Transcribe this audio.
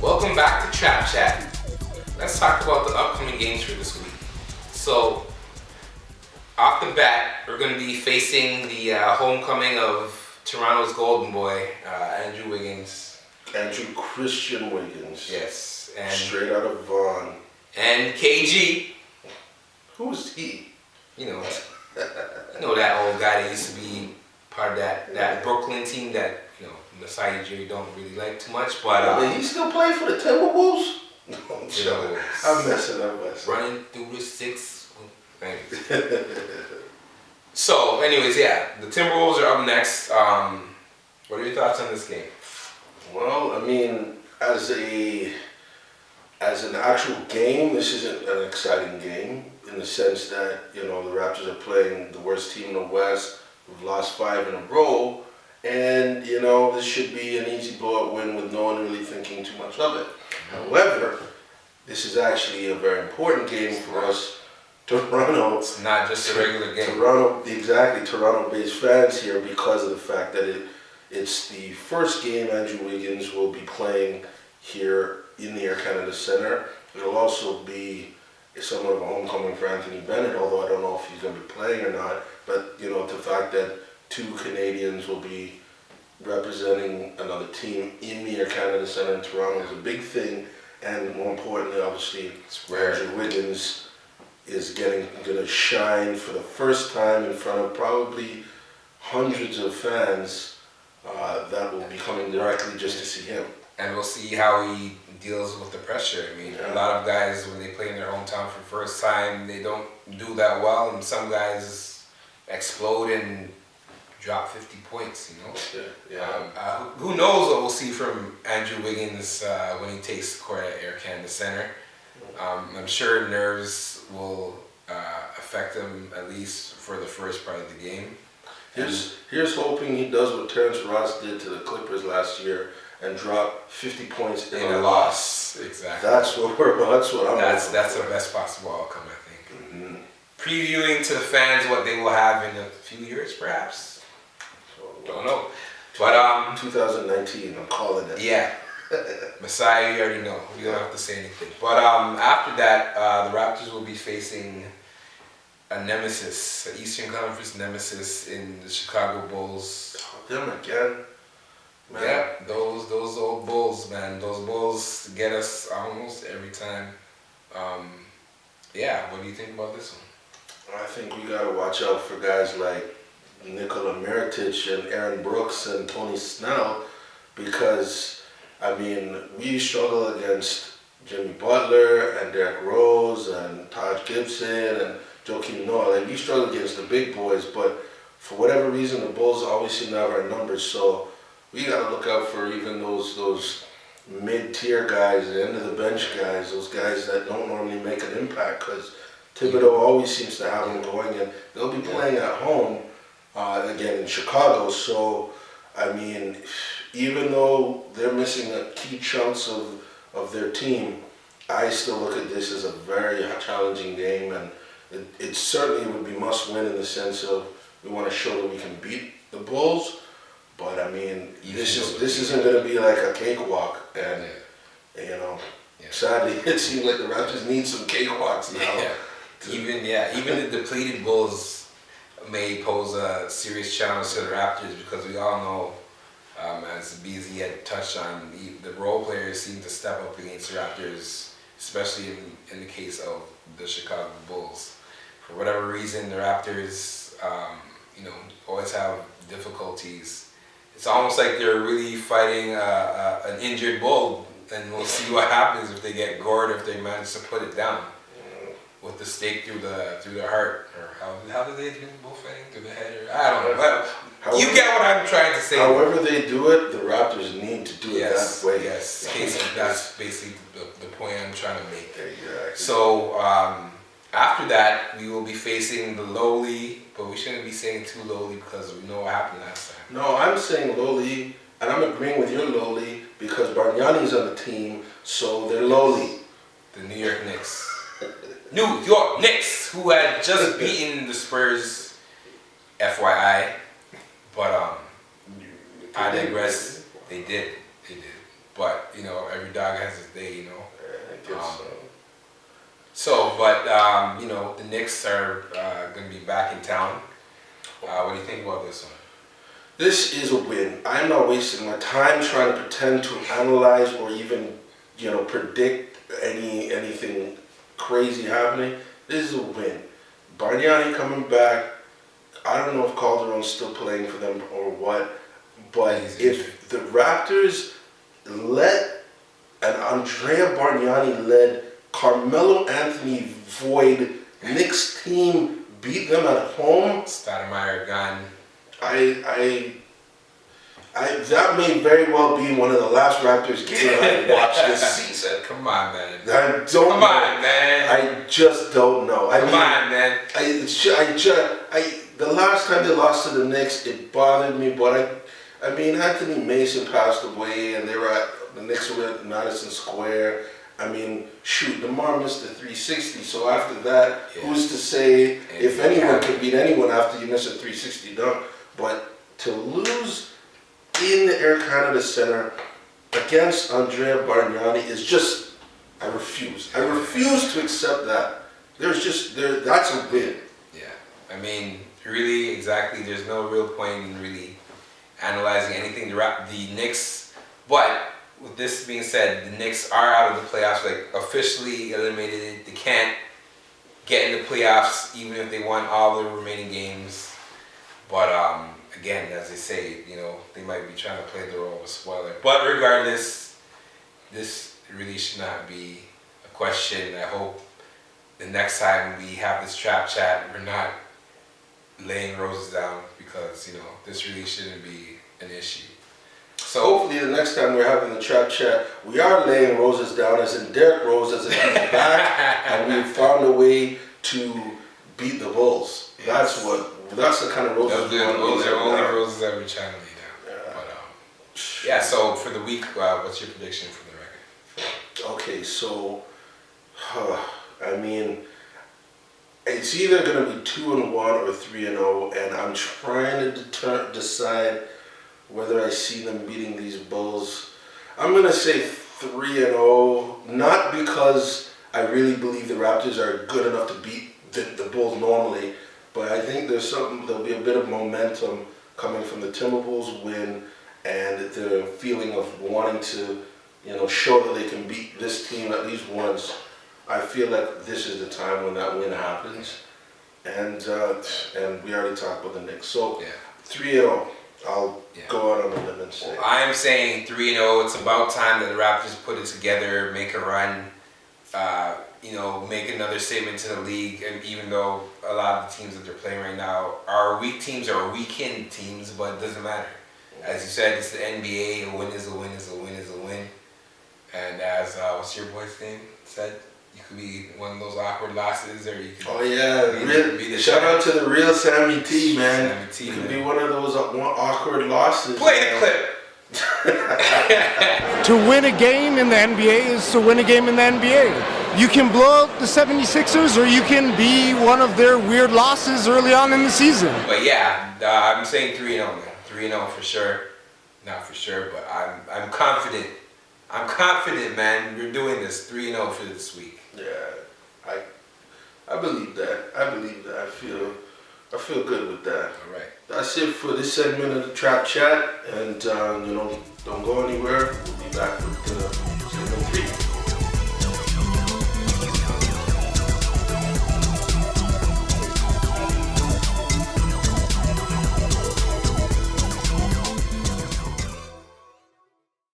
Welcome back to Trap Chat. Let's talk about the upcoming games for this week. So, off the bat, we're going to be facing the homecoming of Toronto's golden boy, Andrew Wiggins. Andrew Christian Wiggins. Yes. And straight out of Vaughan. And KG. Who's he? You know that old guy that used to be part of that Brooklyn team that, Masai Ujiri don't really like too much, but he still playing for the Timberwolves? Timberwolves. I'm messing up. Running through the six. So, anyways, the Timberwolves are up next. What are your thoughts on this game? Well, I mean, as an actual game, this isn't an exciting game in the sense that, the Raptors are playing the worst team in the West. We've lost 5 in a row. And, this should be an easy blowout win with no one really thinking too much of it. However, this is actually a very important game for us, Toronto. It's not just a regular game. Toronto-based fans here because of the fact that it's the first game Andrew Wiggins will be playing here in the Air Canada Centre. It'll also be somewhat of a homecoming for Anthony Bennett, although I don't know if he's going to be playing or not. But, the fact that 2 Canadians will be representing another team in the Air Canada Centre in Toronto is a big thing. And more importantly, obviously, Andrew Wiggins is going to shine for the first time in front of probably hundreds of fans that will be coming directly just to see him. And we'll see how he deals with the pressure. I mean, a lot of guys, when they play in their hometown for the first time, they don't do that well. And some guys explode and drop 50 points, who knows what we'll see from Andrew Wiggins when he takes the court at Air Canada Centre. I'm sure nerves will affect him at least for the first part of the game. Here's hoping he does what Terrence Ross did to the Clippers last year and drop 50 points in a loss. Exactly. That's what I'm. That's the best possible outcome, I think. Mm-hmm. Previewing to the fans what they will have in a few years, perhaps. Don't know. But 2019, I'm calling it. Yeah. Messiah, you already know. You don't have to say anything. But after that, the Raptors will be facing a nemesis, an Eastern Conference nemesis in the Chicago Bulls. Them again. Man. Yeah, those old Bulls, man. Those Bulls get us almost every time. What do you think about this one? I think we gotta watch out for guys like Nikola Mirotic and Aaron Brooks and Tony Snell because, we struggle against Jimmy Butler and Derrick Rose and Taj Gibson and Joakim Noah. We struggle against the big boys, but for whatever reason, the Bulls always seem to have our numbers. So we got to look out for even those mid-tier guys, the end of the bench guys, those guys that don't normally make an impact because Thibodeau always seems to have them going, and they'll be playing at home again in Chicago. So, even though they're missing key chunks of their team, I still look at this as a very challenging game, and it certainly would be must-win in the sense of we want to show that we can beat the Bulls. But this isn't going to be like a cakewalk, and sadly, it seems like the Raptors need some cakewalks now. Even the depleted Bulls may pose a serious challenge to the Raptors because we all know, as Beezee had touched on, the role players seem to step up against the Raptors, especially in the case of the Chicago Bulls. For whatever reason, the Raptors, always have difficulties. It's almost like they're really fighting an injured bull, and we'll see what happens if they get gored, if they manage to put it down with the stake through the heart, or how do they do bullfighting through the head? Or I don't know. But you get what I'm trying to say. However they do it, the Raptors need to do it that way. Yes, that's basically the point I'm trying to make. Exactly. So after that, we will be facing the lowly, but we shouldn't be saying too lowly because we know what happened last time. No, I'm saying lowly, and I'm agreeing with your lowly because Bargnani's on the team, so they're lowly. The New York Knicks. New York Knicks, who had just beaten the Spurs, FYI, but I digress. They did. but you know, every dog has his day, you know. Yeah, I guess so. You know, the Knicks are going to be back in town. What do you think about this one? This is a win. I'm not wasting my time trying to pretend to analyze or even, you know, predict anything crazy happening. This is a win. Bargnani coming back. I don't know if Calderon's still playing for them or what, but if the Raptors let an Andrea Bargnani-led Carmelo Anthony void Knicks team beat them at home, Stoudemire gun. That may very well be one of the last Raptors games I watched this season. Come on, man. Come on, man. I just don't know. Come on, man. The last time they lost to the Knicks, it bothered me, but I mean, Anthony Mason passed away, and the Knicks were at Madison Square. I mean, shoot, DeMar missed the 360, so after that, who's to say if anyone can beat anyone after you miss a 360 dunk? But to lose in the Air Canada Center against Andrea Bargnani is just, I refuse. I refuse to accept that. That's a win. Yeah, I mean, really, exactly, there's no real point in really analyzing anything. The Knicks, but with this being said, the Knicks are out of the playoffs, like officially eliminated. They can't get in the playoffs even if they won all the remaining games. But again, as they say, you know, they might be trying to play the role of a spoiler. But regardless, this really should not be a question. I hope the next time we have this trap chat, we're not laying roses down, because, you know, this really shouldn't be an issue. So hopefully the next time we're having the trap chat, we are laying roses down, as in Derrick Rose, as in he's back, and we've found a way to beat the Bulls. Yes. That's the kind of roses we want to Those are only down. roses that we're trying to lay down. Yeah. But, yeah, so for the week, what's your prediction for the record? Okay, so, I mean, it's either going to be 2-1 or 3-0, and I'm trying to decide whether I see them beating these Bulls. I'm going to say 3-0, not because I really believe the Raptors are good enough to beat the Bulls normally, but I think there'll be a bit of momentum coming from the Timberwolves win and the feeling of wanting to, you know, show that they can beat this team at least once. I feel like this is the time when that win happens, and we already talked about the Knicks. So 3-0. I'll go out on a limb and say. Well, I'm saying 3-0. It's about time that the Raptors put it together, make a run, you know, make another statement to the league. And even though a lot of the teams that they're playing right now are weak teams or weekend teams, but it doesn't matter. As you said, it's the NBA. A win is a win is a win is a win. And as what's your boy's name said? You could be one of those awkward losses, or you could be the shout out to the real Sammy T, man. Sammy T, you could be one of those awkward losses. Play the clip. To win a game in the NBA is to win a game in the NBA. You can blow out the 76ers, or you can be one of their weird losses early on in the season. But yeah, I'm saying 3-0, man. 3-0 for sure. Not for sure, but I'm confident. I'm confident, man. We're doing this 3-0 for this week. Yeah, I believe that. I feel good with that. All right. That's it for this segment of the Trap Chat, and you know, don't go anywhere. We'll be back with segment 3.